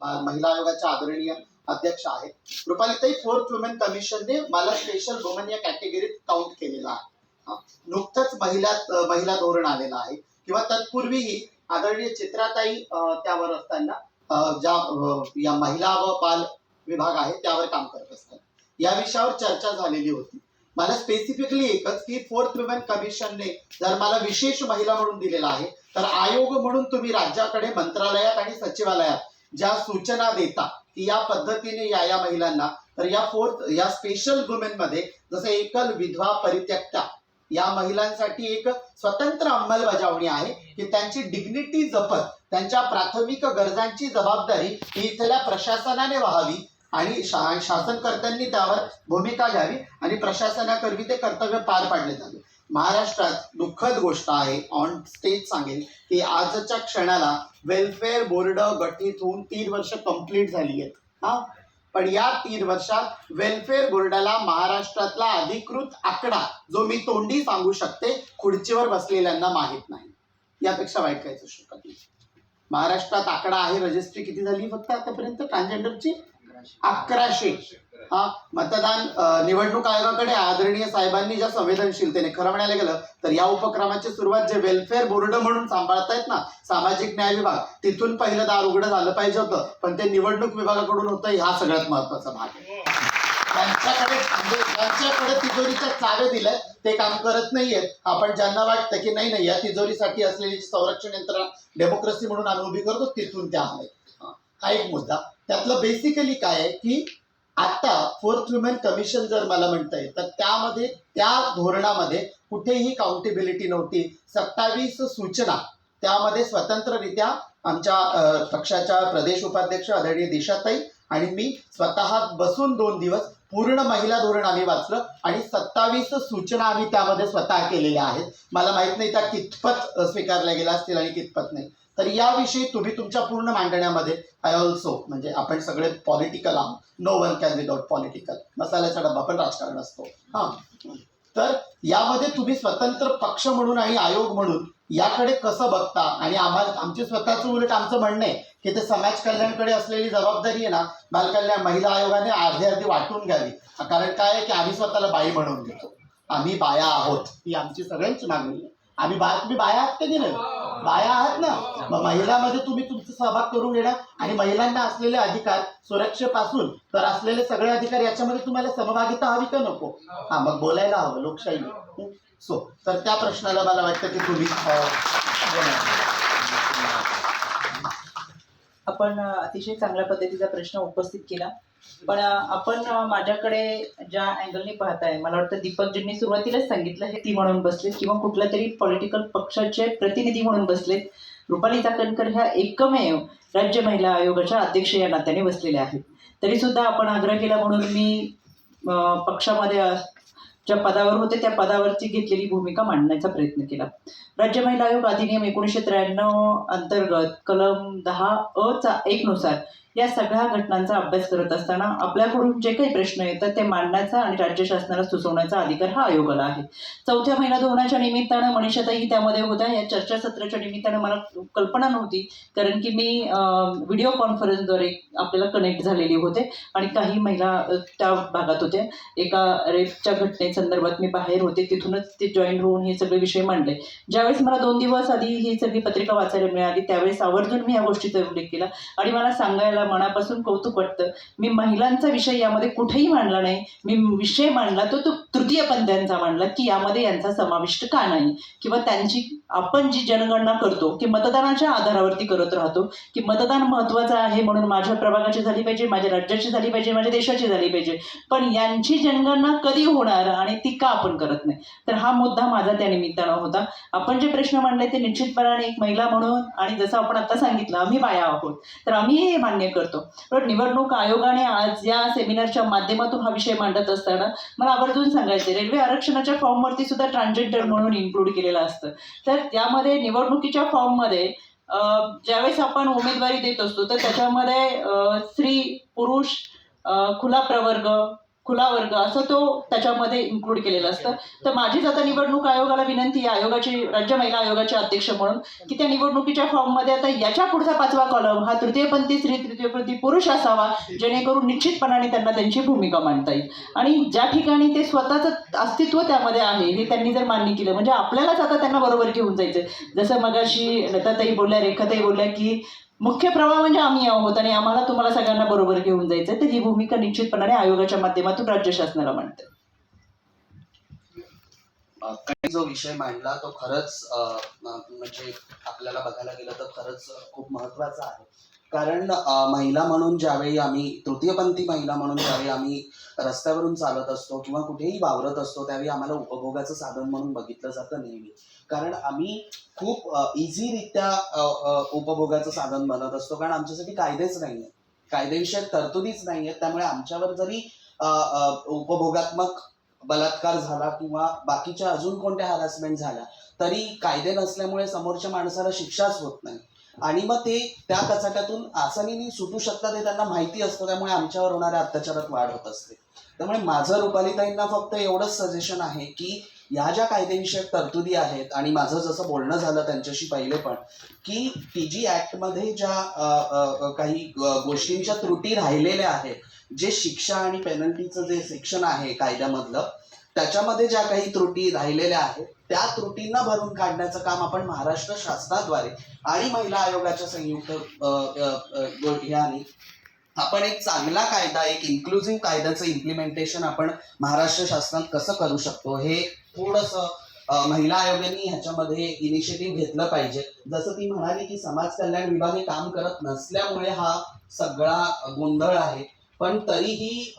महिला आयोगाच्या आदरणीय अध्यक्ष आहेत. रुपालीताई, 4th वुमेन कमिशनने मला स्पेशल वुमन या कॅटेगरीत काउंट केलेला आहे. नुकतंच महिला धोरण आलेलं आहे किंवा तत्पूर्वीही आदरणीय चित्राताई त्यावर असताना ज्या या महिला व बाल विभाग आहे त्यावर काम करत असतात. या विषयावर चर्चा झालेली होती. मला स्पेसिफिकली एकच की 4th वुमेन कमिशनने जर मला विशेष महिला म्हणून दिलेला आहे तर आयोग म्हणून तुम्ही राज्याकडे मंत्रालयात आणि सचिवालयात ज्या सूचना देता की या पद्धतीने या महिलांना, तर या स्पेशल वुमेन मध्ये जसं एकल, विधवा, परित्यक्ता या महिलांसाठी एक स्वतंत्र अंमलबजावणी आहे की त्यांची डिग्निटी जपत त्यांच्या प्राथमिक गरजांची जबाबदारी ही इथल्या प्रशासनाने व्हावी आणि शासनकर्त्यांनी त्यावर भूमिका घ्यावी आणि प्रशासनाकरवी ते कर्तव्य पार पाडले जावे. महाराष्ट्रात दुःखद गोष्ट आहे, ऑन स्टेज सांगेल की आजच्या क्षणाला वेलफेअर बोर्ड गठीत होऊन 3 वर्ष कंप्लीट झाली आहेत. पण या 3 वर्षात वेलफेअर बोर्डाला महाराष्ट्रातला अधिकृत आकडा जो मी तोंडी सांगू शकते खुर्चीवर बसलेल्यांना माहित नाही. यापेक्षा वाईट काहीच शकत नाही. महाराष्ट्रात आकडा आहे, रजिस्ट्री किती झाली फक्त आतापर्यंत ट्रान्सजेंडरची? 1100. मतदान निवडणूक आयोगाकडे आदरणीय साहेबांनी ज्या संवेदनशीलतेने, खरं म्हणायला गेलं तर या उपक्रमाची सुरुवात जे वेलफेअर बोर्ड म्हणून सांभाळतायत ना सामाजिक न्याय विभाग, तिथून पहिलं दार उघडं झालं पाहिजे होतं, पण ते निवडणूक विभागाकडून होतं. हा सगळ्यात महत्वाचा भाग आहे. त्यांच्याकडे तिजोरीच्या चावे दिल्या, ते काम करत नाहीयेत. आपण ज्यांना वाटतं की नाही या तिजोरीसाठी असलेली संरक्षण यंत्रणा डेमोक्रेसी म्हणून आम्ही उभी करतो, तिथून त्या आहेत. हा एक मुद्दा. त्यातलं बेसिकली काय आहे की आता 4th वुमेन कमिशन जर मला म्हणताय तर त्यामध्ये त्या धोरणामध्ये कुठेही काउंटेबिलिटी नव्हती. 27 सूचना त्यामध्ये स्वतंत्ररित्या आमच्या पक्षाच्या प्रदेश उपाध्यक्ष आदरणीय दिशाताई आणि मी स्वतः बसून 2 दिवस पूर्ण महिला धोरण आम्ही वाचलं आणि 27 सूचना आम्ही त्यामध्ये स्वतः केलेल्या आहेत. मला माहित नाही त्या कितपत स्वीकारल्या गेल्या असतील आणि कितपत नाही. तर याविषयी तुम्ही तुमच्या पूर्ण मांडण्यामध्ये आय ऑल्सो, म्हणजे आपण सगळे पॉलिटिकल आहोत, no one can without political, मसाल्याचा डब्बा पण राजकारण असतो. तर यामध्ये तुम्ही स्वतंत्र पक्ष म्हणून आणि आयोग म्हणून याकडे कसं बघता आणि आमचे स्वतःचं उलट आमचं म्हणणं आहे की ते समाज कल्याणकडे असलेली जबाबदारी आहे ना, बालकल्याण महिला आयोगाने अर्धी वाटून घ्यावी. कारण काय आहे की आम्ही स्वतःला बाई म्हणून घेतो, आम्ही बाया आहोत, ही आमची सगळ्यांची मागणी आहे. तुम्ही बाया आहात का नाही? बाया आहात ना, मग महिलांमध्ये तुम्ही तुमचा सहभाग करून घेणार आणि महिलांना असलेले अधिकार, सुरक्षेपासून तर असलेले सगळे अधिकार, याच्यामध्ये तुम्हाला सहभागिता हवी का नको? मग बोलायला हवं, लोकशाही. तर त्या प्रश्नाला मला वाटतं की तुम्ही आपण अतिशय चांगल्या पद्धतीचा प्रश्न उपस्थित केला. पण आपण माझ्याकडे ज्या अँगलने पाहताय, मला वाटतं दीपकजींनी सुरुवातीलाच सांगितलं, हे ती म्हणून बसलेत किंवा कुठल्या तरी पॉलिटिकल पक्षाचे प्रतिनिधी म्हणून बसलेत. रुपाली चाकणकर ह्या एकमेव राज्य महिला आयोगाच्या अध्यक्ष या नात्याने बसलेल्या आहेत. तरी सुद्धा आपण आग्रह केला म्हणून मी पक्षामध्ये ज्या पदावर होते त्या पदावरची घेतलेली भूमिका मांडण्याचा प्रयत्न केला. राज्य महिला आयोग अधिनियम 1993 अंतर्गत कलम 10(अ)1 नुसार या सगळ्या घटनांचा अभ्यास करत असताना आपल्याकडून जे काही प्रश्न येतात ते मांडण्याचा आणि राज्य शासनाला सुचवण्याचा अधिकार हा आयोगाला आहे. 4थ्या महिला धोरणाच्या निमित्तानं मनीषाताई त्यामध्ये होत्या. या चर्चासत्राच्या निमित्तानं मला कल्पना नव्हती, कारण की मी व्हिडिओ कॉन्फरन्सद्वारे आपल्याला कनेक्ट झालेली होते आणि काही महिला त्या भागात होत्या. एका रेपच्या घटनेसंदर्भात मी बाहेर होते, तिथूनच ते जॉईन होऊन हे सगळे विषय मांडले. ज्यावेळेस मला 2 दिवस आधी ही सगळी पत्रिका वाचायला मिळाली त्यावेळेस आवर्जून मी या गोष्टीचा उल्लेख केला आणि मला सांगायला मनापासून कौतुक वाटतं. मी महिलांचा विषय यामध्ये कुठेही मांडला नाही. मी विषय मांडला तो तृतीय पंथांचा मांडला की यामध्ये यांचा समाविष्ट का नाही, किंवा त्यांची आपण जी जनगणना करतो की मतदानाच्या आधारावरती करत राहतो की मतदान महत्त्वाचं आहे म्हणून माझ्या प्रभागाची झाली पाहिजे, माझ्या राज्याची झाली पाहिजे, माझ्या देशाची झाली पाहिजे, पण यांची जनगणना कधी होणार आणि ती का आपण करत नाही. तर हा मुद्दा माझा त्या निमित्तानं होता. आपण जे प्रश्न मांडले ते निश्चितपणाने एक महिला म्हणून, आणि जसं आपण आता सांगितलं आम्ही बाया आहोत, तर आम्ही हे मान्य करतो. पण निवडणूक आयोगाने आज या सेमिनारच्या माध्यमातून हा विषय मांडत असताना मला आवर्जून सांगायचे, रेल्वे आरक्षणाच्या फॉर्मवरती सुद्धा ट्रान्सजेंडर म्हणून इन्क्लूड केलेलं असतं. तर त्यामध्ये निवडणुकीच्या फॉर्ममध्ये ज्यावेळेस आपण उमेदवारी देत असतो तर त्याच्यामध्ये स्त्री, पुरुष, खुला प्रवर्ग, खुला वर्ग असं तो त्याच्यामध्ये इन्क्लूड केलेलं असतं. तर माझीच आता निवडणूक आयोगाला विनंती आहे, आयोगाची राज्य महिला आयोगाचे अध्यक्ष म्हणून, की त्या निवडणुकीच्या फॉर्ममध्ये आता याच्या पुढचा 5वा कॉलम हा तृतीयपंथी स्त्री तृतीयपंथी पुरुष असावा, जेणेकरून निश्चितपणाने त्यांना त्यांची भूमिका मांडता येईल. आणि ज्या ठिकाणी ते स्वतःचं अस्तित्व त्यामध्ये आहे हे त्यांनी जर मान्य केलं, म्हणजे आपल्यालाच आता त्यांना बरोबर घेऊन जायचं. जसं मगाशी लताताई बोलल्या, रेखाताई बोलल्या की मुख्य प्रवाह म्हणजे आम्ही आहोत आणि आम्हाला तुम्हाला सगळ्यांना बरोबर घेऊन जायचं, तर ही भूमिका निश्चितपणाने आयोगाच्या माध्यमातून राज्य शासनाला मांडते. काही जो विषय मांडला तो खरंच म्हणजे आपल्याला बघायला गेलं तर खरंच खूप महत्त्वाचा आहे. कारण महिला म्हणून ज्यावेळी आम्ही तृतीयपंथी महिला म्हणून ज्यावेळी आम्ही रस्त्यावरून चालत असतो किंवा कुठेही वावरत असतो त्यावेळी आम्हाला उपभोगाचं साधन म्हणून बघितलं जातं नेहमी. कारण आम्ही खूप इझीरित्या उपभोगाचं साधन बनत असतो, कारण आमच्यासाठी कायदेच नाही आहेत, कायदेविषयक तरतुदीच नाही आहेत. त्यामुळे आमच्यावर जरी उपभोगात्मक बलात्कार झाला किंवा बाकीच्या अजून कोणत्या हॅरासमेंट झाल्या तरी कायदे नसल्यामुळे समोरच्या माणसाला शिक्षाच होत नाही आणि मग ते त्या कचाट्यातून आसानीने सुटू शकतात हे त्यांना माहिती असतं. त्यामुळे आमच्यावर होणाऱ्या अत्याचारात वाढ होत असते. त्यामुळे माझं रुपालीताईंना फक्त एवढंच सजेशन आहे की या ज्या कायदेविषयक तरतुदी आहेत आणि माझं जसं बोलणं झालं त्यांच्याशी पहिले पण की TG ॲक्टमध्ये ज्या काही गोष्टींच्या त्रुटी राहिलेल्या आहेत, जे शिक्षा आणि पेनल्टीचं जे सेक्शन आहे कायद्यामधलं त्याच्यामध्ये ज्या काही त्रुटी राहिलेल्या आहेत त्या त्रुटींना भरून काढण्याचं काम आपण महाराष्ट्र शासनाद्वारे आणि महिला आयोगाच्या संयुक्त ह्याने आपण एक चांगला कायदा, एक इन्क्लुझिव्ह कायद्याचं इम्प्लिमेंटेशन आपण महाराष्ट्र शासनात कसं करू शकतो हे थोडंसं महिला आयोगाने ह्याच्यामध्ये इनिशिएटिव्ह घेतलं पाहिजे. जसं ती म्हणाली की समाज कल्याण विभाग हे काम करत नसल्यामुळे हा सगळा गोंधळ आहे, पण तरीही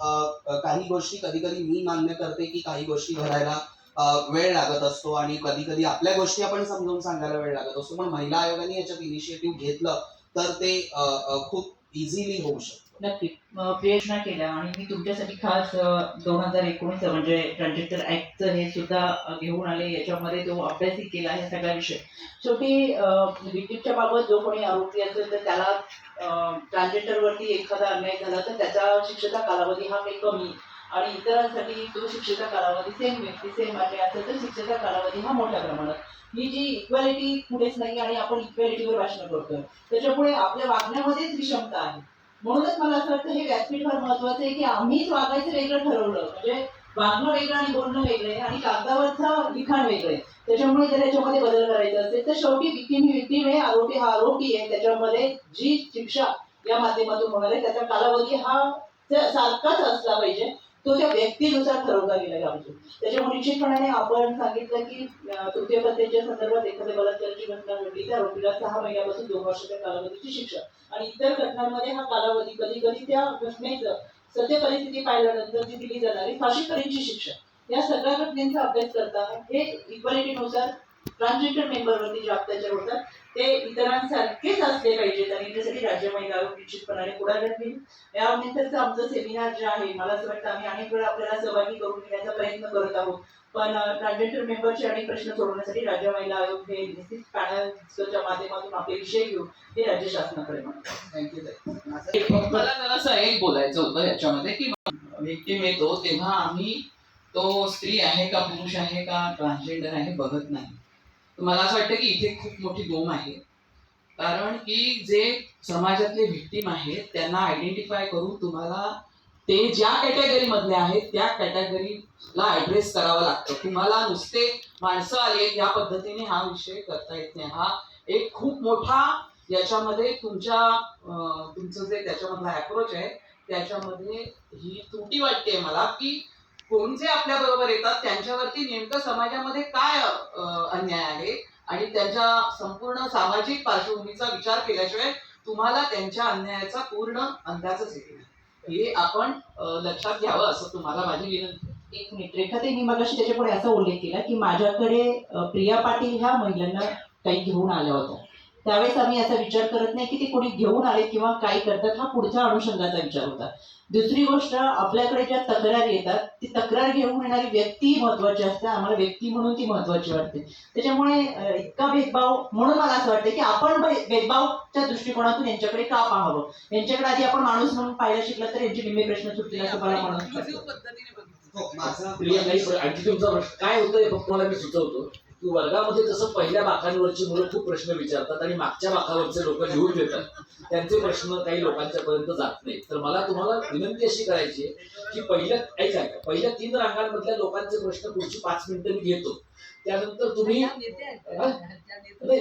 काही गोष्टी कधी कधी मी मान्य करते की काही गोष्टी घडायला वेळ लागत असतो आणि कधी कधी आपल्या गोष्टी आपण समजावून सांगायला वेळ लागत असतो. पण महिला आयोगाने याच्यात इनिशिएटिव्ह घेतलं तर ते खूप इझिली होऊ शकतं. नक्की प्रयत्न केला आणि मी तुमच्यासाठी खास 2019 म्हणजे ट्रान्सजेंडर ऍक्टचं हे सुद्धा घेऊन आले. याच्यामध्ये तो अभ्यासही केला हे सगळा विषय. शेवटी विक्टिमच्या बाबत जो कोणी आरोपी असेल तर त्याला ट्रान्सजेंडरवरती एखादा अन्याय झाला तर त्याचा शिक्षेचा कालावधी हा काही कमी आणि इतरांसाठी तो शिक्षेचा कालावधी सेम व्यक्ती सेम अन्याय असेल तर शिक्षेचा कालावधी हा मोठ्या प्रमाणात. ही जी इक्वॅलिटी कुठेच नाही आणि आपण इक्वॅलिटीवर भाषण करतोय त्याच्यामुळे आपल्या वागण्यामध्येच विषमता आहे. म्हणूनच मला असं वाटतं हे व्यासपीठ फार महत्वाचं आहे की आम्हीच वागायचं वेगळं ठरवलं, म्हणजे वागणं वेगळं आणि बोलणं वेगळं आहे आणि कागदावरचं लिखाण वेगळं आहे. त्याच्यामुळे जर याच्यामध्ये बदल करायचा असेल तर शेवटी विक्टीम ही विक्टीम आहे, आरोपी हा आरोपी आहे. त्याच्यामध्ये जी शिक्षा या माध्यमातून होणार आहे त्याचा कालावधी हा सारखाच असला पाहिजे, तो त्या व्यक्तीनुसार ठरवता गेला पाहिजे. त्याच्यामुळे निश्चितपणाने आपण सांगितलं की तृतीयपंथीच्या संदर्भात एखाद्या बलात्काराची घटना घडली तर आरोपीला 6 महिन्यापासून 2 वर्षाच्या कालावधीची शिक्षा आणि इतर घटनांमध्ये हा कालावधी कधी कधी त्या घटनेचं सत्य परिस्थिती पाहिल्यानंतर जी दिली जाणारी फाशीपर्यंतची शिक्षा या सगळ्या घटनेचा अभ्यास करताना हे इक्वॅलिटीनुसार ट्रान्सजेंडर मेंबरवरती जे अत्याचार होतात ते इतरांसारखेच असले पाहिजेत आणि त्यासाठी राज्य महिला आयोग निश्चितपणाने पुढाकार घेईल. यानंतरचं आमचं सेमिनार जे आहे मला असं वाटतं आम्ही अनेक वेळा आपल्याला सहभागी करून घेण्याचा प्रयत्न करत आहोत, पण ट्रान्सजेंडर मेंबरचे अनेक प्रश्न सोडवण्यासाठी राज्य महिला आयोग हे निश्चित पॅनलच्या माध्यमातून आपले विषय घेऊन हे राज्य शासनाकडे थँक्यू. मला जरासं एक बोलायचं होतं याच्यामध्ये की विक्टिम येतो तेव्हा आम्ही तो स्त्री आहे का पुरुष आहे का ट्रान्सजेंडर आहे बघत नाही. मला असं वाटतं की इथे खूप मोठी बोंब आहे. कारण की जे समाजातले व्हिक्टीम आहेत त्यांना आयडेंटिफाय करून तुम्हाला ते ज्या कॅटेगरी मधले आहेत त्या कॅटेगरीला ऍड्रेस करावं लागतं. तुम्हाला नुसते माणसं आले या पद्धतीने हा विषय करता येत नाही. हा एक खूप मोठा याच्यामध्ये तुमचं जे त्याच्यामधला अप्रोच आहे त्याच्यामध्ये ही त्रुटी वाटते मला की कोण जे आपल्या बरोबर येतात त्यांच्यावरती नेमकं समाजामध्ये काय अन्याय आहे आणि त्यांच्या संपूर्ण सामाजिक पार्श्वभूमीचा विचार केल्याशिवाय तुम्हाला त्यांच्या अन्यायाचा पूर्ण अंदाजच येत नाही. हे आपण लक्षात घ्यावं असं तुम्हाला माझी विनंती. एक मिनिट रेखाताई, मी मगाशी त्याच्यापुढे असा उल्लेख केला की माझ्याकडे प्रिया पाटील ह्या महिलांना काही घेऊन आल्या होत्या त्यावेळेस आम्ही असा विचार करत नाही की ते कोणी घेऊन आले किंवा काय करतात, हा पुढच्या अनुषंगाचा विचार होता. दुसरी गोष्ट, आपल्याकडे ज्या तक्रारी येतात ती तक्रार घेऊन येणारी व्यक्ती महत्वाची असते, आम्हाला व्यक्ती म्हणून ती महत्वाची वाटते. त्याच्यामुळे इतका भेदभाव, म्हणून मला असं वाटतं की आपण भेदभावच्या दृष्टिकोनातून यांच्याकडे का पाहावं, यांच्याकडे आधी आपण माणूस म्हणून पाहायला शिकलं तर यांचे निम्मे प्रश्न सुटतील असं मला म्हणून वाटतं. माझा प्रिया नाही, पण आणखी तुमचा प्रश्न काय होतं हे फक्त मला मी सुचवतो की वर्गामध्ये जसं पहिल्या बाकांवरची मुलं खूप प्रश्न विचारतात आणि मागच्या बाकावरचे लोक लिहून देतात, त्यांचे प्रश्न काही लोकांच्या पर्यंत जात नाहीत. तर मला तुम्हाला विनंती अशी करायची आहे की पहिल्या 3 रांगांमधल्या लोकांचे प्रश्न पुढची 5 मिनिटं मी घेतो, त्यानंतर तुम्ही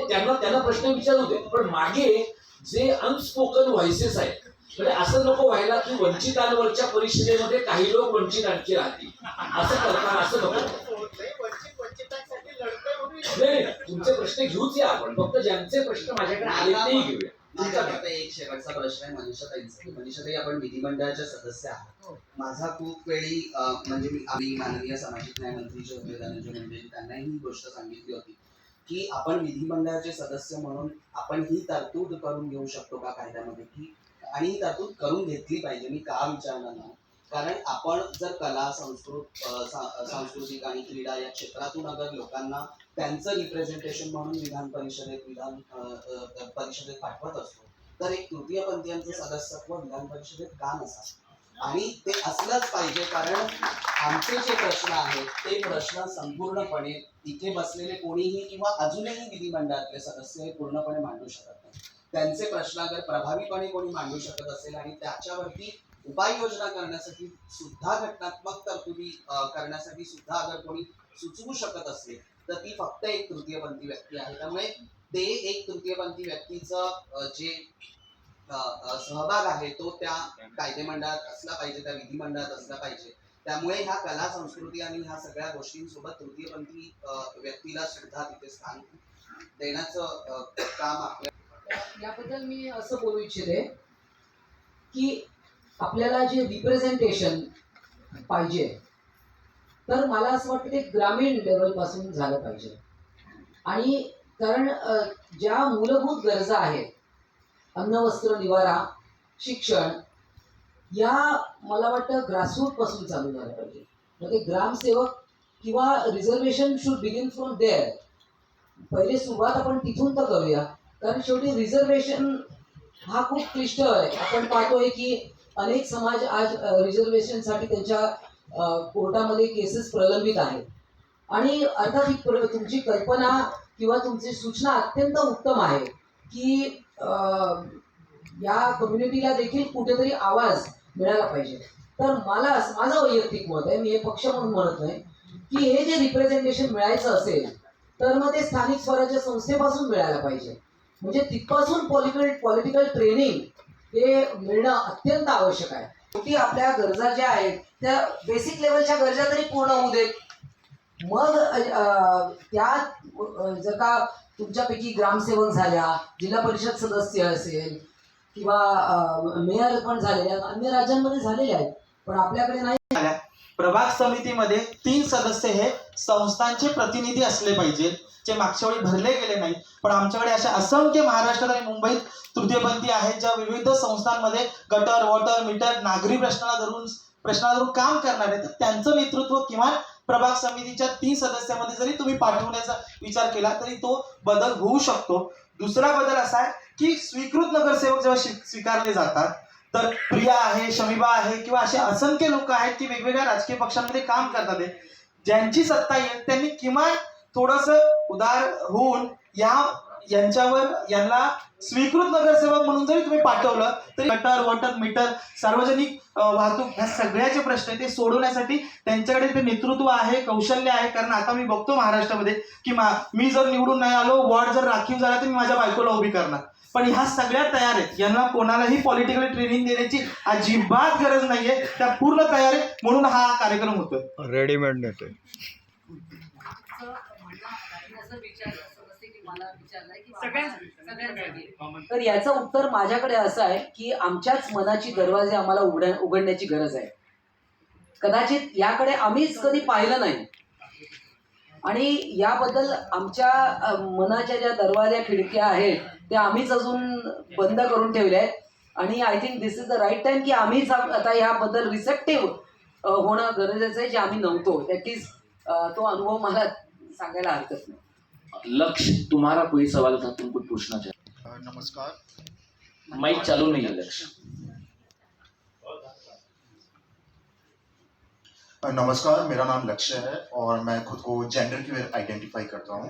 त्यांना प्रश्न विचारू दे. पण मागे जे अनस्पोकन व्हॉइसेस आहेत, म्हणजे असं नको व्हायला की वंचितांवरच्या परिषदेमध्ये काही लोक वंचितांची राहतील, असं नको. नाही, तुमचे प्रश्न घेऊच या आपण, फक्त ज्यांचे प्रश्न माझ्याकडे आले तेही घेऊया. माझ्याकडे एक शेवटचा प्रश्न आहे मनीषाताईंचा. मनीषाताई, आपण विधिमंडळाच्या सदस्य आहात. माझा खूप वेळी म्हणजे आम्ही माननीय सामाजिक न्याय मंत्री जे होते धनंजय मुंडे, त्यांनाही ही गोष्ट सांगितली होती की आपण विधिमंडळाचे सदस्य म्हणून आपण ही तरतूद करून घेऊ शकतो का कायद्यामध्ये, की आणि ही तरतूद करून घेतली पाहिजे. मी का विचारणार नाही, कारण आपण जर कला, सांस्कृतिक आणि क्रीडा या क्षेत्रातून अगर लोकांना त्यांचं रिप्रेझेंटेशन म्हणून विधान परिषदेत पाठवत असतो, तर एक तृतीयपंथीयांचं सदस्यत्व विधान परिषदेत का नसावं? आणि ते असलंच पाहिजे, कारण आमचे जे प्रश्न आहेत ते प्रश्न संपूर्णपणे इथे बसलेले कोणीही किंवा अजूनही विधिमंडळातले सदस्य हे पूर्णपणे मांडू शकत नाही. त्यांचे प्रश्न अगर प्रभावीपणे कोणी मांडू शकत असेल आणि त्याच्यावरती उपाययोजना करण्यासाठी सुद्धा, घटनात्मक तरतुदी करण्यासाठी सुद्धा अगर कोणी सुचवू शकत असेल, तर ती फक्त एक तृतीयपंथी व्यक्ती आहे. त्यामुळे ते एक तृतीयपंथी व्यक्तीचं जे सहभाग आहे तो त्या कायदेमंडळात असला पाहिजे, त्या विधिमंडळात असला पाहिजे. त्यामुळे ह्या कला, संस्कृती आणि ह्या सगळ्या गोष्टींसोबत तृतीयपंथी व्यक्तीला सुद्धा तिथे स्थान देण्याचं काम आपल्या. याबद्दल मी असं बोलू इच्छिते की आपल्याला जे रिप्रेझेंटेशन पाहिजे, तर मला असं वाटतं ते ग्रामीण लेवलपासून झालं पाहिजे. आणि कारण ज्या मूलभूत गरजा आहेत, अन्न, वस्त्र, निवारा, शिक्षण, या मला वाटतं ग्रासरूटपासून चालू झालं पाहिजे. मग ते ग्रामसेवक किंवा reservation should begin from there. पहिले सुरुवात आपण तिथून तर करूया, कारण शेवटी रिझर्वेशन हा खूप क्लिष्ट आहे. आपण पाहतोय की अनेक समाज आज रिझर्वेशनसाठी त्यांच्या कोर्टामध्ये केसेस प्रलंबित आहेत. आणि अर्थात ही तुमची कल्पना किंवा तुमची सूचना अत्यंत उत्तम आहे की या कम्युनिटीला देखील कुठेतरी आवाज मिळाला पाहिजे. तर माझं वैयक्तिक मत आहे, मी हे पक्ष म्हणून म्हणत नाही, की हे जे रिप्रेझेंटेशन मिळायचं असेल तर मग ते स्थानिक स्वराज्य संस्थेपासून मिळायला पाहिजे. म्हणजे तिथपासून पॉलिटिकल ट्रेनिंग हे मिळणं अत्यंत आवश्यक आहे. शेवटी आपल्या गरजा ज्या आहेत त्या बेसिक लेवलच्या गरजा तरी पूर्ण होऊ देत. मग त्या जर का तुमच्यापैकी ग्रामसेवक झाल्या, जिल्हा परिषद सदस्य असेल किंवा मेयर पण झालेल्या, अन्य राज्यांमध्ये झालेले आहेत, पण आपल्याकडे नाही. प्रभाग समितीमध्ये 3 सदस्य हे संस्थांचे प्रतिनिधी असले पाहिजेत, जे मागच्या वेळी भरले गेले नाहीत. पण आमच्याकडे अशा असंख्य महाराष्ट्रात आणि मुंबईत तृतीयपंथी आहेत, ज्या विविध संस्थांमध्ये गटर, वॉटर, मीटर, नागरी प्रश्नाला धरून काम करणार आहेत. तर त्यांचं नेतृत्व किमान प्रभाग समितीच्या 3 सदस्यामध्ये जरी तुम्ही पाठवण्याचा विचार केला तरी तो बदल होऊ शकतो. दुसरा बदल असा आहे की स्वीकृत नगरसेवक जेव्हा स्वीकारले जातात, तर प्रिया आहे, शमीबा आहे किंवा असे असंख्य लोक आहेत की वेगवेगळ्या राजकीय पक्षांमध्ये काम करतात, ज्यांची सत्ता येईल त्यांनी किमान थोडंसं उदार होऊन यांना स्वीकृत नगरसेवक म्हणून जरी तुम्ही पाठवलं तरी गटर, वॉटर, मीटर, सार्वजनिक वाहतूक ह्या सगळ्याचे प्रश्न ते सोडवण्यासाठी त्यांच्याकडे ते नेतृत्व आहे, कौशल्य आहे. कारण आता मी बघतो महाराष्ट्रामध्ये की मी जर निवडून नाही आलो, वॉर्ड जर राखीव झाला तर मी माझ्या बायकोला उभी करणार. पण ह्या सगळ्या तयार आहेत, यांना कोणालाही पॉलिटिकल ट्रेनिंग देण्याची अजिबात गरज नाहीये, त्या पूर्ण तयार आहेत. म्हणून हा कार्यक्रम होतोय. रेडीमेड नेते. तर याचं उत्तर माझ्याकडे असं आहे की आमच्याच मनाची दरवाजे आम्हाला उघडण्याची गरज आहे. कदाचित याकडे आम्हीच कधी पाहिलं नाही, आणि याबद्दल आमच्या मनाच्या ज्या दरवाज्या खिडक्या आहेत त्या आम्हीच अजून बंद करून ठेवल्या आहेत. आणि I think this is the right time की आम्हीच आता याबद्दल रिसेप्टिव्ह होणं गरजेचं आहे, जे आम्ही नव्हतो. दॅट इज तो अनुभव मला सांगायला हरकत नाही. लक्ष्य, तुम्हारा कोई सवाल था, तुम कुछ पूछना चाहे? नमस्कार। माइक चालू नहीं है लक्ष्य। नमस्कार, मेरा नाम लक्ष्य है और मैं खुद को जेंडर क्यूअर आइडेंटिफाई करता हूँ।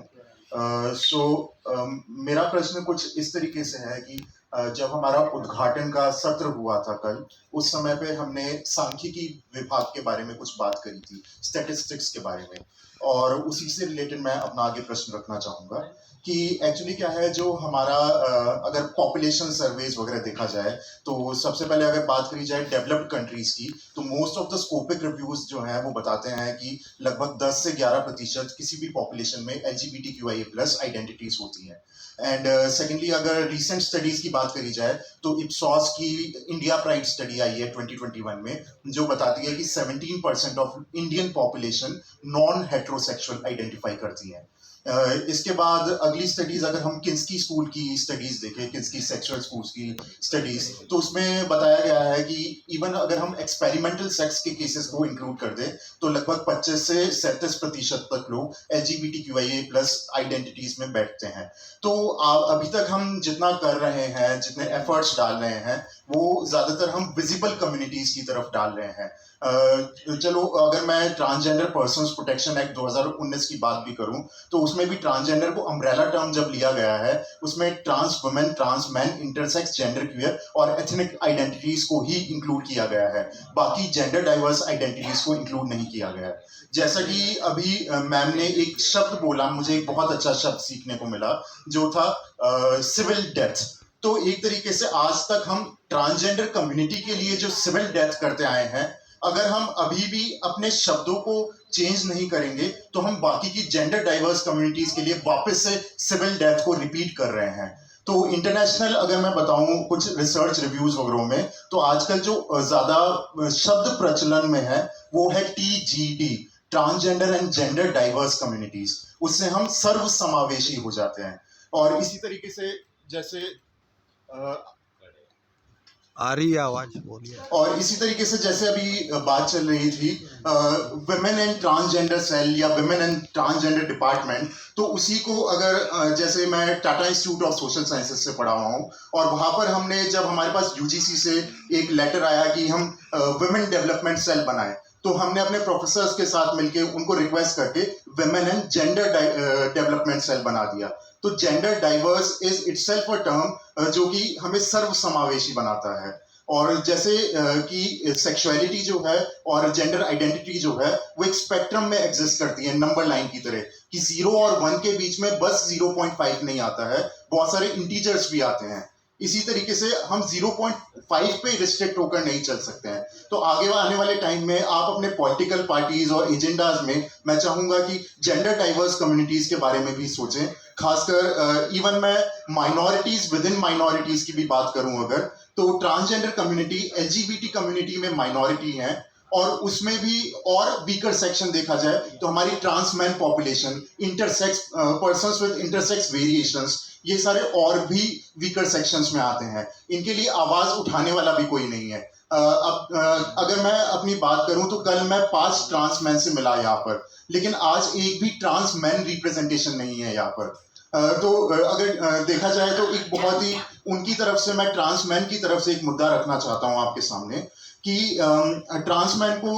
मेरा प्रश्न कुछ इस तरीके से है कि जब हमारा उद्घाटन का सत्र हुआ था कल, उस समय पे हमने सांख्यिकी विभाग के बारे में कुछ बात करी थी, स्टैटिस्टिक्स के बारे में, और उसी से रिलेटेड मैं अपना आगे प्रश्न रखना चाहूँगा कि एक्चुअली क्या है, जो हमारा अगर पॉपुलेशन सर्वेज वगैरह देखा जाए तो सबसे पहले अगर बात करी जाए डेवलप्ड कंट्रीज की, तो मोस्ट ऑफ द स्कोपिक रिव्यूज जो हैं वो बताते हैं कि लगभग 10 से 11% किसी भी पॉपुलेशन में LGBTQIA+ आइडेंटिटीज होती हैं। एंड सेकेंडली, अगर रिसेंट स्टडीज की बात करी जाए तो इप्सॉस की इंडिया प्राइड स्टडी आई है 2021 में, जो बताती है कि 17% of Indian population non heterosexual identify करती हैं। इसके बाद अगली स्टडीज अगर हम किन्स्की स्कूल की स्टडीज देखें, किन्स्की सेक्सुअल स्कूल्स की स्टडीज, तो उसमें बताया गया है कि इवन अगर हम एक्सपेरिमेंटल सेक्स के केसेस को इंक्लूड कर दें तो लगभग 25 से 37% तक लोग LGBTQIA+ आइडेंटिटीज में बैठते हैं। तो अभी तक हम जितना कर रहे हैं, जितने एफर्ट्स डाल रहे हैं, वो ज़्यादातर हम विजिबल कम्युनिटीज की तरफ डाल रहे हैं। चलो, अगर मैं ट्रांसजेंडर पर्सन्स प्रोटेक्शन एक्ट 2019 की बात भी करूं तो उसमें भी ट्रांसजेंडर को अम्ब्रेला टर्म जब लिया गया है, उसमें trans women, trans man, intersex, gender queer और एथनिक आइडेंटिटीज को ही इंक्लूड किया गया है। बाकी जेंडर डाइवर्स आइडेंटिटीज को इंक्लूड नहीं किया गया है। जैसा कि अभी मैम ने एक शब्द बोला, मुझे एक बहुत अच्छा शब्द सीखने को मिला, जो था सिविल डेथ। तो एक तरीके से आज तक हम ट्रांसजेंडर कम्युनिटी के लिए जो सिविल डेथ करते आए हैं, अगर हम अभी भी अपने शब्दों को चेंज नहीं करेंगे तो हम बाकी की जेंडर डाइवर्स कम्युनिटीज के लिए वापस से सिविल डेथ को रिपीट कर रहे हैं। तो इंटरनेशनल अगर मैं बताऊं कुछ रिसर्च रिव्यूज वगैरह में, तो आजकल जो ज्यादा शब्द प्रचलन में है वो है TGD, transgender end gender diverse communities. उससे हम सर्वसमावेशी हो जाते हैं। और इसी तरीके से जैसे आ रही है आवाज, बोलिए। और इसी तरीके से जैसे अभी बात चल रही थी वुमेन एंड ट्रांसजेंडर सेल या वुमेन एंड ट्रांसजेंडर डिपार्टमेंट, तो उसी को अगर जैसे मैं Tata Institute of Social Sciences से पढ़ा हुआ हूँ, और वहाँ पर हमने जब हमारे पास UGC से एक लेटर आया कि हम वुमेन डेवलपमेंट सेल बनाएं, तो हमने अपने प्रोफेसर्स के साथ मिलके उनको रिक्वेस्ट करके women and gender development cell बना दिया। तो gender diverse is itself a term जो कि हमें सर्वसमावेशी बनाता है। और जैसे कि सेक्सुअलिटी जो है और जेंडर आइडेंटिटी जो है वो एक स्पेक्ट्रम में एग्जिस्ट करती है, नंबर लाइन की तरह, कि 0 और 1 के बीच में बस 0.5 नहीं आता है, बहुत सारे इंटीजर्स भी आते हैं। इसी तरीके से हम 0.5 पे रिस्ट्रिक्ट होकर नहीं चल सकते हैं। तो आगे आने वाले टाइम में आप अपने पॉलिटिकल पार्टीज और एजेंडाज में मैं चाहूंगा कि जेंडर डाइवर्स कम्युनिटीज के बारे में भी सोचें। खासकर इवन मैं माइनॉरिटीज विद इन माइनॉरिटीज की भी बात करूं अगर, तो ट्रांसजेंडर कम्युनिटी LGBT कम्युनिटी में माइनॉरिटी है, और उसमें भी और वीकर सेक्शन देखा जाए तो हमारी trans man population, intersex persons with intersex variations, ये सारे और भी वीकर सेक्शंस में आते हैं। इनके लिए आवाज उठाने वाला भी कोई नहीं है। अगर मैं अपनी बात करूं तो कल मैं 5 ट्रांस मैन से मिला यहाँ पर, लेकिन आज एक भी ट्रांस मैन रिप्रेजेंटेशन नहीं है यहाँ पर। तो अगर देखा जाए तो एक बहुत ही उनकी तरफ से मैं ट्रांस मैन की तरफ से एक मुद्दा रखना चाहता हूँ आपके सामने कि ट्रांस मैन को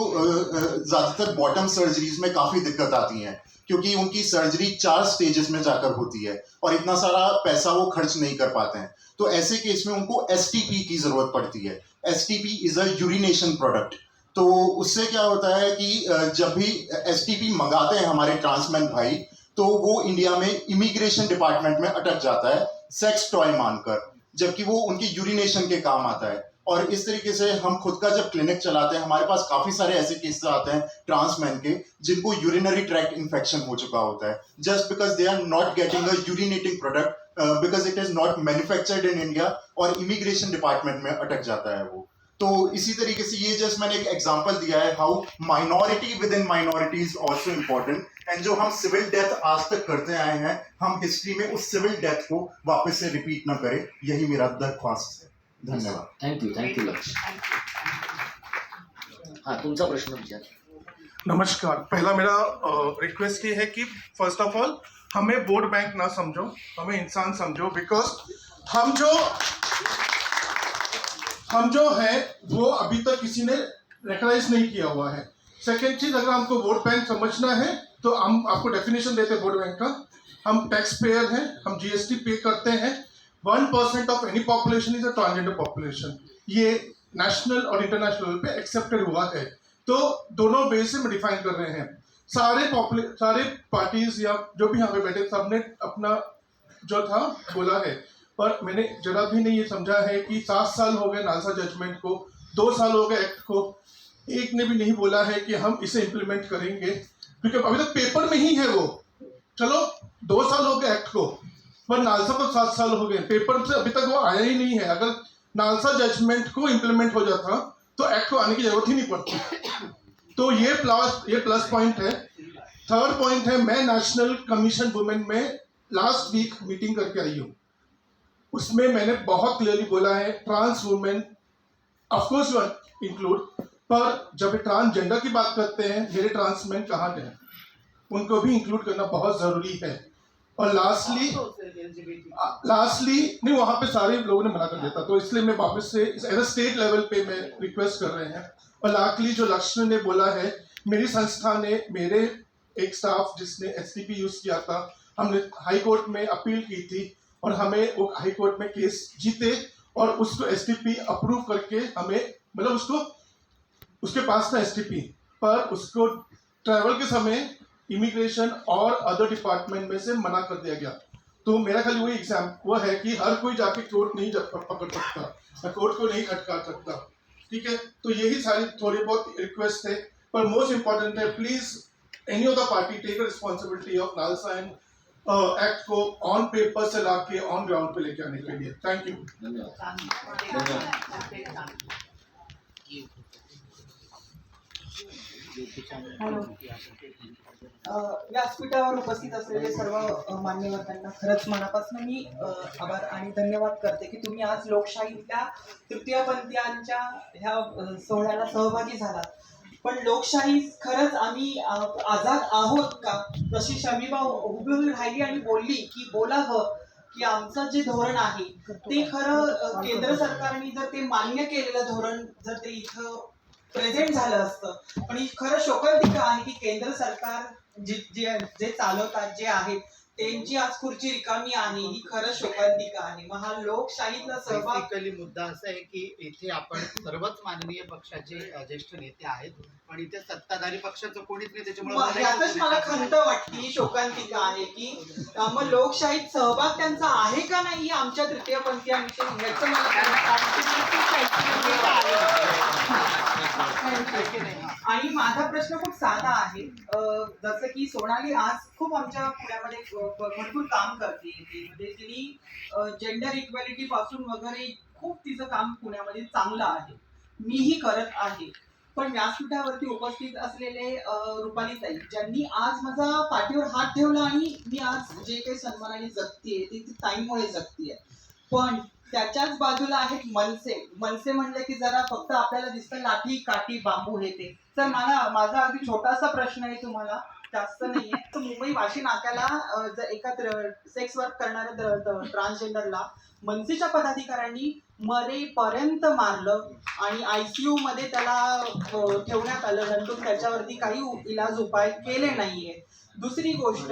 ज़्यादातर बॉटम सर्जरीज में काफ़ी दिक्कत आती है, क्योंकि उनकी सर्जरी 4 स्टेजेस में जाकर होती है और इतना सारा पैसा वो खर्च नहीं कर पाते हैं। तो ऐसे केस में उनको STP की ज़रूरत पड़ती है। STP is a urination product. तो उससे क्या होता है कि जब भी STP मंगाते हैं हमारे ट्रांसमैन भाई, तो वो इंडिया में इमिग्रेशन डिपार्टमेंट में अटक जाता है सेक्स टॉय मानकर, जबकि वो उनके यूरिनेशन के काम आता है। और इस तरीके से हम खुद का जब क्लिनिक चलाते हैं, हमारे पास काफ़ी सारे ऐसे केसेस आते हैं ट्रांसमैन के जिनको यूरिनरी ट्रैक्ट इन्फेक्शन हो चुका होता है, just because they are not getting a urinating product because it is not manufactured in India, और इमिग्रेशन डिपार्टमेंट में अटक जाता है वो। तो इसी तरीके से ये जस्ट मैंने एक एग्जांपल दिया है how minority within minority is also important, and जो हम सिविल डेथ आज तक करते आए हैं, हम हिस्ट्री में उस सिविल डेथ को वापस से रिपीट ना करें, यही मेरा दरख्वास्त है। धन्यवाद। थँक्यू लक्ष. हा, तुमचा प्रश्न विचार. नमस्कार। पहला मेरा रिक्वेस्ट ये है कि फर्स्ट ऑफ ऑल हमें वोट बैंक ना समझो, हमें इंसान समझो, बिकॉज हम जो है वो अभी तक किसी ने रिकग्नाइज नहीं किया हुआ है। सेकेंड चीज, अगर हमको वोट बैंक समझना है तो हम आपको डेफिनेशन देते हैं वोट बैंक का। हम टैक्स पेयर हैं, हम जीएसटी पे करते हैं। 1% of any population is a transgender population. ये नेशनल और इंटरनेशनल लेवल पे एक्सेप्टेड हुआ है। तो दोनों वे से हम डिफाइन कर रहे हैं। सारे पार्टीज या जो भी यहाँ पे बैठे सबने अपना जो था बोला है, पर मैंने जरा भी नहीं ये समझा है कि 7 साल हो गए नालसा जजमेंट को, 2 साल हो गए एक्ट को, एक ने भी नहीं बोला है कि हम इसे इम्प्लीमेंट करेंगे, क्योंकि अभी तक पेपर में ही है वो। चलो 2 साल हो गए एक्ट को, पर नालसा को 7 साल हो गए, पेपर से अभी तक वो आया ही नहीं है। अगर नालसा जजमेंट को इम्प्लीमेंट हो जाता तो एक्ट को आने की जरूरत ही नहीं पड़ती। तो ये प्लस पॉइंट है। थर्ड पॉइंट है, मैं नेशनल कमीशन वुमेन में लास्ट वीक मीटिंग करके आई हूँ। उसमें मैंने बहुत क्लियरली बोला है trans women of course you include, पर जब ट्रांसजेंडर की बात करते हैं, मेरे ट्रांस मैन कहाँ गए, उनको भी इंक्लूड करना बहुत जरूरी है। और लास्टली नहीं, वहाँ पे सारे लोगों ने मना कर दिया था, तो इसलिए मैं वापस से एज अ स्टेट लेवल पे मैं रिक्वेस्ट कर रहे हैं। और लास्टली जो लक्ष्मण ने बोला है, मेरी संस्था ने, मेरे एक स्टाफ जिसने एसटीपी यूज किया था, हमने हाई कोर्ट में अपील की थी और हमें वो हाई कोर्ट में केस जीते और उसको एसटीपी अप्रूव करके हमें, मतलब उसके पास था एसटीपी, पर उसको ट्रैवल के समय इमिग्रेशन और अदर डिपार्टमेंट में से मना कर दिया गया। तो मेरा खाली वही एग्जाम वो है कि हर कोई जाके कोर्ट नहीं पकड़ सकता, कोर्ट को नहीं अटका सकता, ठीक है। तो यही सारी थोड़ी बहुत रिक्वेस्ट है, पर मोस्ट इंपॉर्टेंट है, please any of the party take responsibility of NALSA and act को ऑन पेपर से लाके ऑन ग्राउंड पे लेके आने के लिए। Thank you. व्यासपीठावर उपस्थित असलेले सर्व मान्यवरांना खरंच मनापासून मी आभार आणि धन्यवाद करते की तुम्ही आज लोकशाहीतल्या तृतीयपंथीयांच्या ह्या सोहळ्याला सहभागी झालात. पण लोकशाही खरंच आम्ही आझाद आहोत का? जशी शमीबा उभी राहिली आणि बोलली की बोलावं की आमचं जे धोरण आहे ते खरं केंद्र सरकारने जर ते मान्य केलेलं धोरण जर ते इथं प्रेझेंट झालं असतं. पण ही खरं शोकांतिका आहे की केंद्र सरकार जे चालवतात जे आहेत त्यांची आज खुर्ची रिकामी आहे, ही खरं शोकांतिका आहे. मग हा लोकशाहीतला सहभाग. बेसिकली मुद्दा असा आहे की इथे आपण सर्वच माननीय पक्षाचे ज्येष्ठ नेते आहेत, पण इथे सत्ताधारी पक्षाचं कोणीच नाही, त्याच्यामुळे यातच मला खंत वाटते, ही शोकांतिका आहे की मग लोकशाहीत सहभाग त्यांचा आहे का नाही आमच्या तृतीयपंथीयांविषयी ह्याचं आणि माझा प्रश्न खूप साधा आहे. जसं की सोनाली आज खूप आमच्या पुण्यामध्ये भरपूर काम करते, म्हणजे तिने जेंडर इक्वॅलिटी पासून वगैरे खूप तिचं काम पुण्यामध्ये चांगलं आहे, मीही करत आहे. पण व्यासपीठावरती उपस्थित असलेले रुपालीताई ज्यांनी आज माझा पाठीवर हात ठेवला आणि मी आज जे काही सन्मानाने जगतीये ती ताईंमुळे जगतीये. पण त्याच्याच बाजूला आहेत मनसे म्हणले की जरा फक्त आपल्याला दिसतं लाठी काठी बांबू हे ते. तर माझा अगदी छोटासा प्रश्न आहे तुम्हाला, जास्त नाहीये. तर मुंबई वाशी नाक्याला एका सेक्स वर्क करणाऱ्या ट्रान्सजेंडरला मनसेच्या पदाधिकाऱ्यांनी मरेपर्यंत मारलं आणि ICU मध्ये त्याला ठेवण्यात आलं, नंतर त्याच्यावरती काही इलाज उपाय केले नाहीये. दुसरी गोष्ट,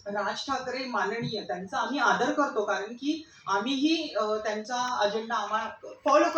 राज ठाकरे माननीय त्यांचा आम्ही आदर करतो, कारण की आम्हीही त्यांचा अजेंडा आम्हाला फॉलो करतो.